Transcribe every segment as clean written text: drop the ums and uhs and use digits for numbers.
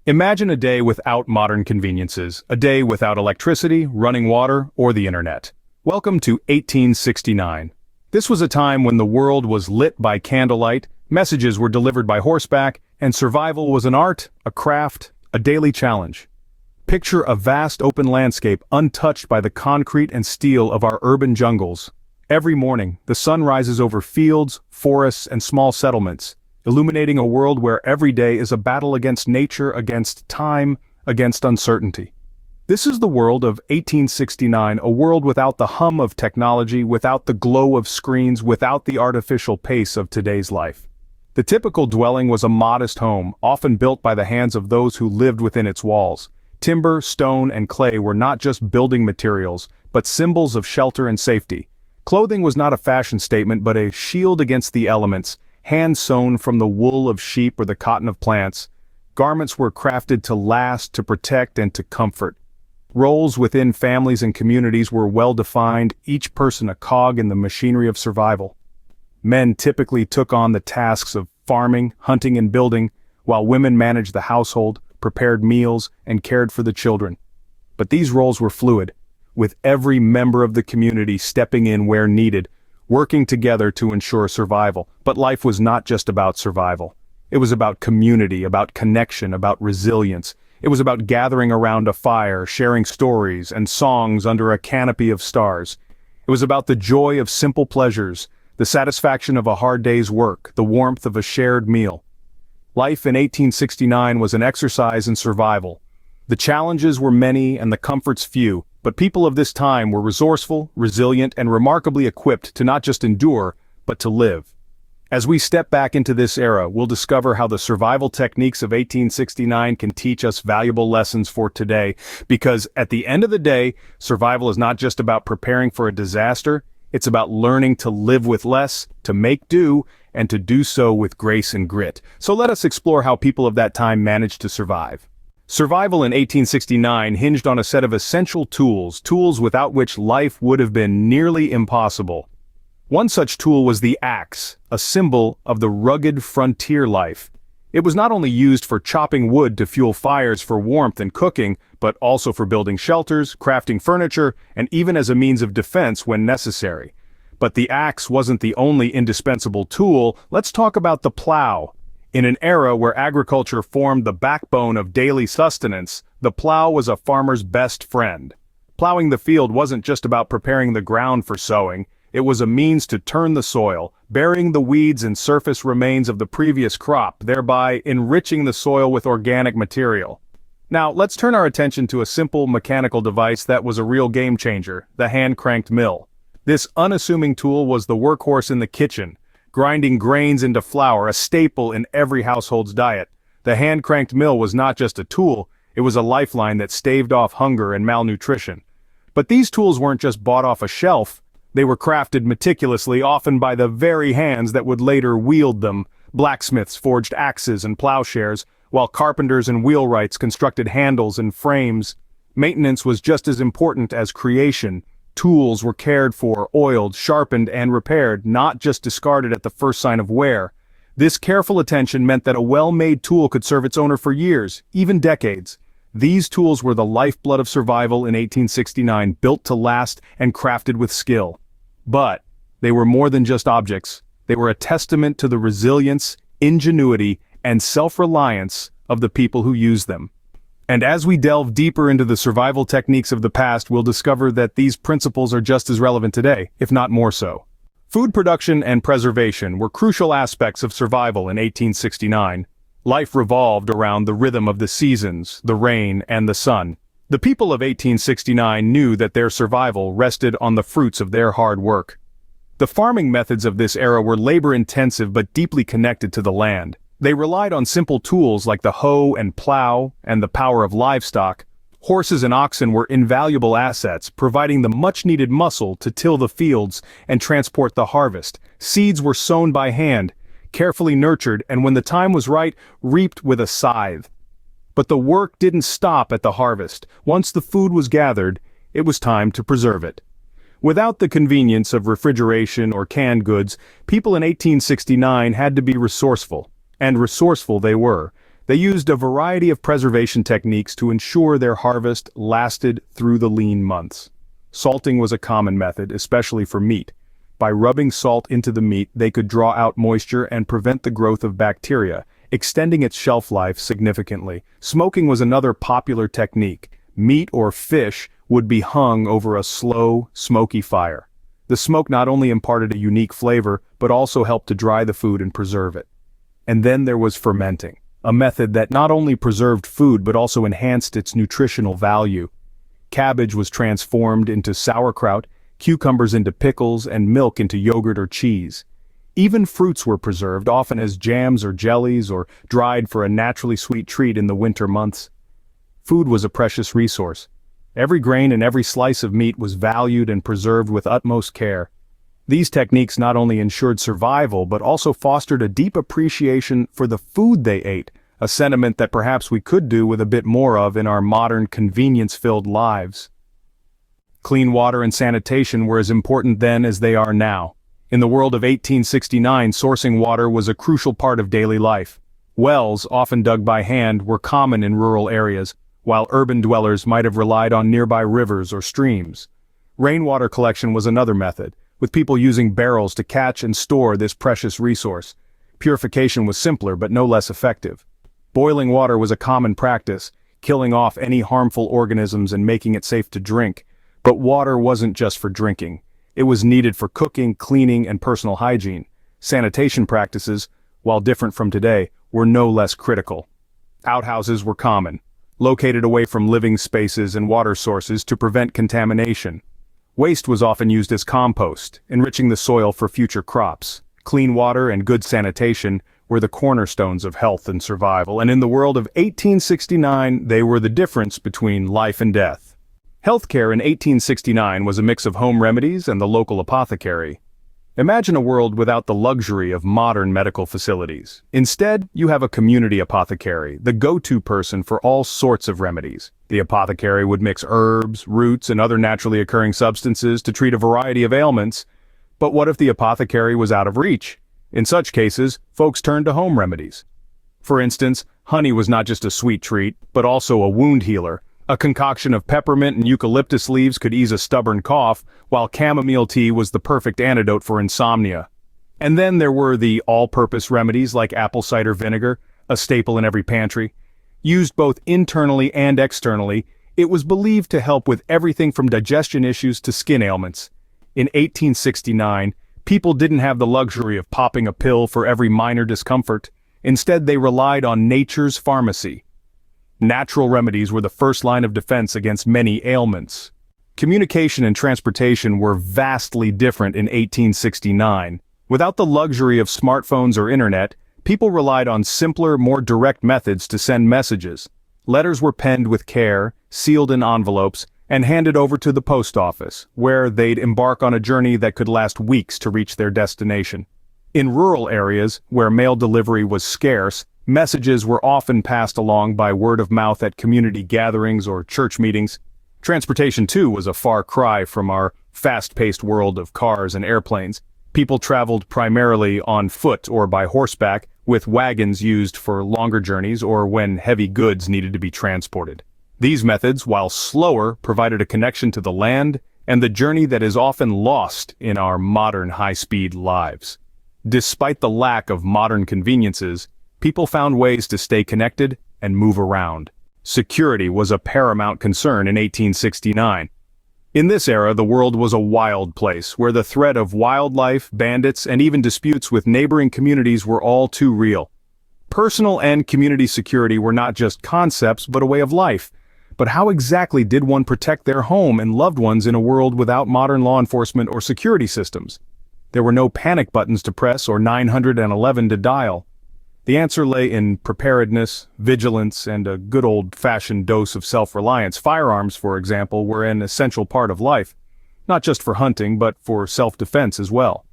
Imagine a day without modern conveniences, a day without electricity, running water, or the internet. Welcome to 1869. This was a time when the world was lit by candlelight, messages were delivered by horseback, and survival was an art, a craft, a daily challenge. Picture a vast open landscape untouched by the concrete and steel of our urban jungles. Every morning, the sun rises over fields, forests, and small settlements, illuminating a world where every day is a battle against nature, against time, against uncertainty. This is the world of 1869, a world without the hum of technology, without the glow of screens, without the artificial pace of today's life. The typical dwelling was a modest home, often built by the hands of those who lived within its walls. Timber, stone, and clay were not just building materials, but symbols of shelter and safety. Clothing was not a fashion statement but a shield against the elements, hand-sewn from the wool of sheep or the cotton of plants. Garments were crafted to last, to protect, and to comfort. Roles within families and communities were well-defined, each person a cog in the machinery of survival. Men typically took on the tasks of farming, hunting, and building, while women managed the household, prepared meals, and cared for the children. But these roles were fluid, with every member of the community stepping in where needed, working together to ensure survival. But life was not just about survival. It was about community, about connection, about resilience. It was about gathering around a fire, sharing stories and songs under a canopy of stars. It was about the joy of simple pleasures, the satisfaction of a hard day's work, the warmth of a shared meal. Life in 1869 was an exercise in survival. The challenges were many and the comforts few, but people of this time were resourceful, resilient, and remarkably equipped to not just endure, but to live. As we step back into this era, we'll discover how the survival techniques of 1869 can teach us valuable lessons for today, because at the end of the day, survival is not just about preparing for a disaster, it's about learning to live with less, to make do, and to do so with grace and grit. So let us explore how people of that time managed to survive. Survival in 1869 hinged on a set of essential tools without which life would have been nearly impossible. One such tool was the axe, a symbol of the rugged frontier life. It was not only used for chopping wood to fuel fires for warmth and cooking, but also for building shelters, crafting furniture, and even as a means of defense when necessary. But the axe wasn't the only indispensable tool. Let's talk about the plow. In an era where agriculture formed the backbone of daily sustenance, the plow was a farmer's best friend. Plowing the field wasn't just about preparing the ground for sowing, it was a means to turn the soil, burying the weeds and surface remains of the previous crop, thereby enriching the soil with organic material. Now, let's turn our attention to a simple mechanical device that was a real game changer, the hand-cranked mill. This unassuming tool was the workhorse in the kitchen, grinding grains into flour, a staple in every household's diet. The hand-cranked mill was not just a tool, it was a lifeline that staved off hunger and malnutrition. But these tools weren't just bought off a shelf, they were crafted meticulously, often by the very hands that would later wield them. Blacksmiths forged axes and plowshares, while carpenters and wheelwrights constructed handles and frames. Maintenance was just as important as creation. Tools were cared for, oiled, sharpened, and repaired, not just discarded at the first sign of wear. This careful attention meant that a well-made tool could serve its owner for years, even decades. These tools were the lifeblood of survival in 1869, built to last and crafted with skill. But they were more than just objects. They were a testament to the resilience, ingenuity, and self-reliance of the people who used them. And as we delve deeper into the survival techniques of the past, we'll discover that these principles are just as relevant today, if not more so. Food production and preservation were crucial aspects of survival in 1869. Life revolved around the rhythm of the seasons, the rain, and the sun. The people of 1869 knew that their survival rested on the fruits of their hard work. The farming methods of this era were labor-intensive but deeply connected to the land. They relied on simple tools like the hoe and plow and the power of livestock. Horses and oxen were invaluable assets, providing the much-needed muscle to till the fields and transport the harvest. Seeds were sown by hand, carefully nurtured, and when the time was right, reaped with a scythe. But the work didn't stop at the harvest. Once the food was gathered, it was time to preserve it. Without the convenience of refrigeration or canned goods, people in 1869 had to be resourceful. And resourceful they were. They used a variety of preservation techniques to ensure their harvest lasted through the lean months. Salting was a common method, especially for meat. By rubbing salt into the meat, they could draw out moisture and prevent the growth of bacteria, extending its shelf life significantly. Smoking was another popular technique. Meat or fish would be hung over a slow, smoky fire. The smoke not only imparted a unique flavor, but also helped to dry the food and preserve it. And then there was fermenting, a method that not only preserved food but also enhanced its nutritional value. Cabbage was transformed into sauerkraut, cucumbers into pickles, and milk into yogurt or cheese. Even fruits were preserved, often as jams or jellies, or dried for a naturally sweet treat in the winter months. Food was a precious resource. Every grain and every slice of meat was valued and preserved with utmost care. These techniques not only ensured survival but also fostered a deep appreciation for the food they ate, a sentiment that perhaps we could do with a bit more of in our modern convenience-filled lives. Clean water and sanitation were as important then as they are now. In the world of 1869, sourcing water was a crucial part of daily life. Wells, often dug by hand, were common in rural areas, while urban dwellers might have relied on nearby rivers or streams. Rainwater collection was another method, with people using barrels to catch and store this precious resource. Purification was simpler but no less effective. Boiling water was a common practice, killing off any harmful organisms and making it safe to drink. But water wasn't just for drinking. It was needed for cooking, cleaning, and personal hygiene. Sanitation practices, while different from today, were no less critical. Outhouses were common, located away from living spaces and water sources to prevent contamination. Waste was often used as compost, enriching the soil for future crops. Clean water and good sanitation were the cornerstones of health and survival, and in the world of 1869, they were the difference between life and death. Healthcare in 1869 was a mix of home remedies and the local apothecary. Imagine a world without the luxury of modern medical facilities. Instead, you have a community apothecary, the go-to person for all sorts of remedies. The apothecary would mix herbs, roots, and other naturally occurring substances to treat a variety of ailments. But what if the apothecary was out of reach? In such cases, folks turned to home remedies. For instance, honey was not just a sweet treat, but also a wound healer. A concoction of peppermint and eucalyptus leaves could ease a stubborn cough, while chamomile tea was the perfect antidote for insomnia. And then there were the all-purpose remedies like apple cider vinegar, a staple in every pantry. Used both internally and externally, it was believed to help with everything from digestion issues to skin ailments. In 1869, people didn't have the luxury of popping a pill for every minor discomfort. Instead, they relied on nature's pharmacy. Natural remedies were the first line of defense against many ailments. Communication and transportation were vastly different in 1869. Without the luxury of smartphones or internet, people relied on simpler, more direct methods to send messages. Letters were penned with care, sealed in envelopes, and handed over to the post office, where they'd embark on a journey that could last weeks to reach their destination. In rural areas, where mail delivery was scarce, messages were often passed along by word of mouth at community gatherings or church meetings. Transportation, too, was a far cry from our fast-paced world of cars and airplanes. People traveled primarily on foot or by horseback, with wagons used for longer journeys or when heavy goods needed to be transported. These methods, while slower, provided a connection to the land and the journey that is often lost in our modern high-speed lives. Despite the lack of modern conveniences, people found ways to stay connected and move around. Security was a paramount concern in 1869. In this era, the world was a wild place, where the threat of wildlife, bandits, and even disputes with neighboring communities were all too real. Personal and community security were not just concepts, but a way of life. But how exactly did one protect their home and loved ones in a world without modern law enforcement or security systems? There were no panic buttons to press or 911 to dial. The answer lay in preparedness, vigilance, and a good old-fashioned dose of self-reliance. Firearms, for example, were an essential part of life, not just for hunting, but for self-defense as well.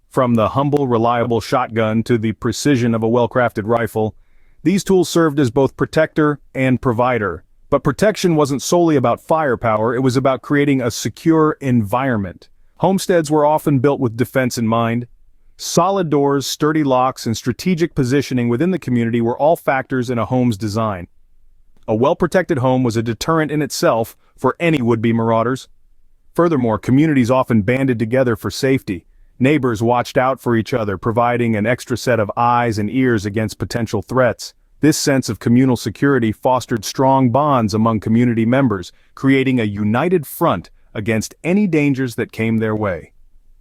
From the humble, reliable shotgun to the precision of a well-crafted rifle, these tools served as both protector and provider. But protection wasn't solely about firepower, it was about creating a secure environment. Homesteads were often built with defense in mind. Solid doors, sturdy locks, and strategic positioning within the community were all factors in a home's design. A well-protected home was a deterrent in itself for any would-be marauders. Furthermore, communities often banded together for safety. Neighbors watched out for each other, providing an extra set of eyes and ears against potential threats. This sense of communal security fostered strong bonds among community members, creating a united front against any dangers that came their way.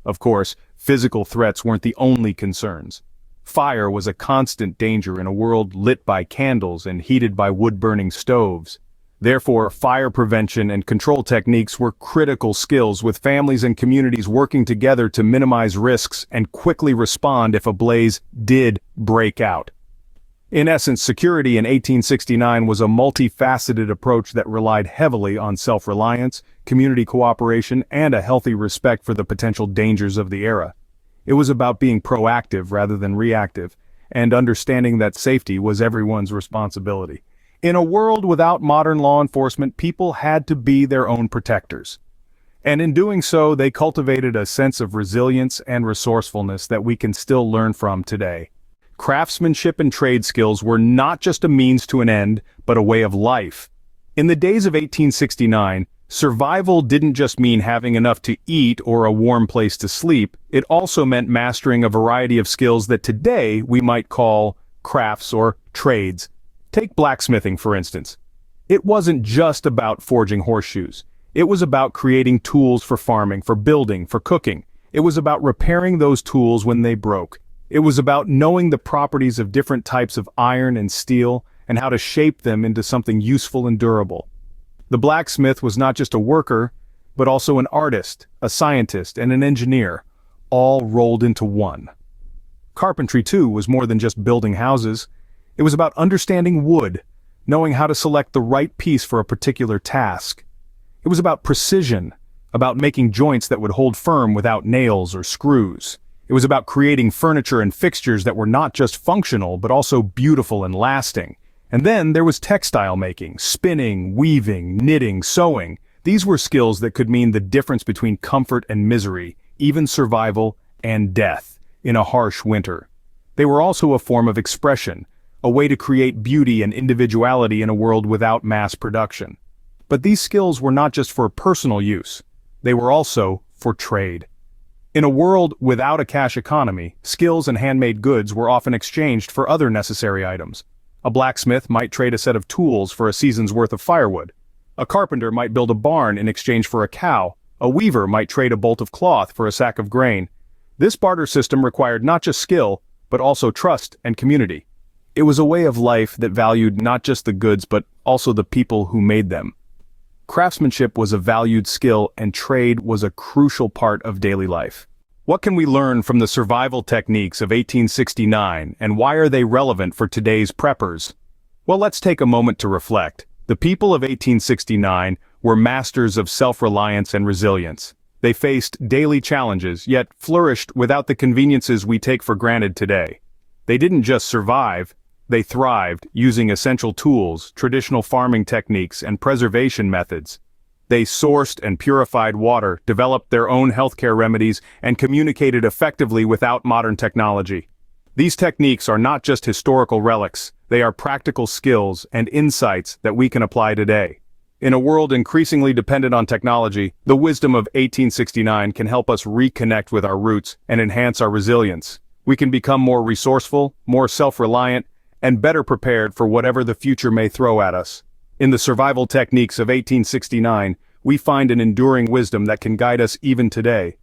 Of course, physical threats weren't the only concerns. Fire was a constant danger in a world lit by candles and heated by wood-burning stoves. Therefore, fire prevention and control techniques were critical skills, with families and communities working together to minimize risks and quickly respond if a blaze did break out. In essence, security in 1869 was a multifaceted approach that relied heavily on self-reliance, community cooperation, and a healthy respect for the potential dangers of the era. It was about being proactive rather than reactive, and understanding that safety was everyone's responsibility. In a world without modern law enforcement, people had to be their own protectors. And in doing so, they cultivated a sense of resilience and resourcefulness that we can still learn from today. Craftsmanship and trade skills were not just a means to an end, but a way of life. In the days of 1869, survival didn't just mean having enough to eat or a warm place to sleep, it also meant mastering a variety of skills that today we might call crafts or trades. Take blacksmithing, for instance. It wasn't just about forging horseshoes. It was about creating tools for farming, for building, for cooking. It was about repairing those tools when they broke. It was about knowing the properties of different types of iron and steel and how to shape them into something useful and durable. The blacksmith was not just a worker, but also an artist, a scientist, and an engineer, all rolled into one. Carpentry, too, was more than just building houses. It was about understanding wood, knowing how to select the right piece for a particular task. It was about precision, about making joints that would hold firm without nails or screws. It was about creating furniture and fixtures that were not just functional, but also beautiful and lasting. And then there was textile making, spinning, weaving, knitting, sewing. These were skills that could mean the difference between comfort and misery, even survival and death, in a harsh winter. They were also a form of expression, a way to create beauty and individuality in a world without mass production. But these skills were not just for personal use, they were also for trade. In a world without a cash economy, skills and handmade goods were often exchanged for other necessary items. A blacksmith might trade a set of tools for a season's worth of firewood. A carpenter might build a barn in exchange for a cow. A weaver might trade a bolt of cloth for a sack of grain. This barter system required not just skill, but also trust and community. It was a way of life that valued not just the goods but also the people who made them. Craftsmanship was a valued skill, and trade was a crucial part of daily life. What can we learn from the survival techniques of 1869, and why are they relevant for today's preppers? Well, let's take a moment to reflect. The people of 1869 were masters of self-reliance and resilience. They faced daily challenges, yet flourished without the conveniences we take for granted today. They didn't just survive, they thrived, using essential tools, traditional farming techniques, and preservation methods. They sourced and purified water, developed their own healthcare remedies, and communicated effectively without modern technology. These techniques are not just historical relics, they are practical skills and insights that we can apply today. In a world increasingly dependent on technology, the wisdom of 1869 can help us reconnect with our roots and enhance our resilience. We can become more resourceful, more self-reliant, and better prepared for whatever the future may throw at us. In the survival techniques of 1869, we find an enduring wisdom that can guide us even today.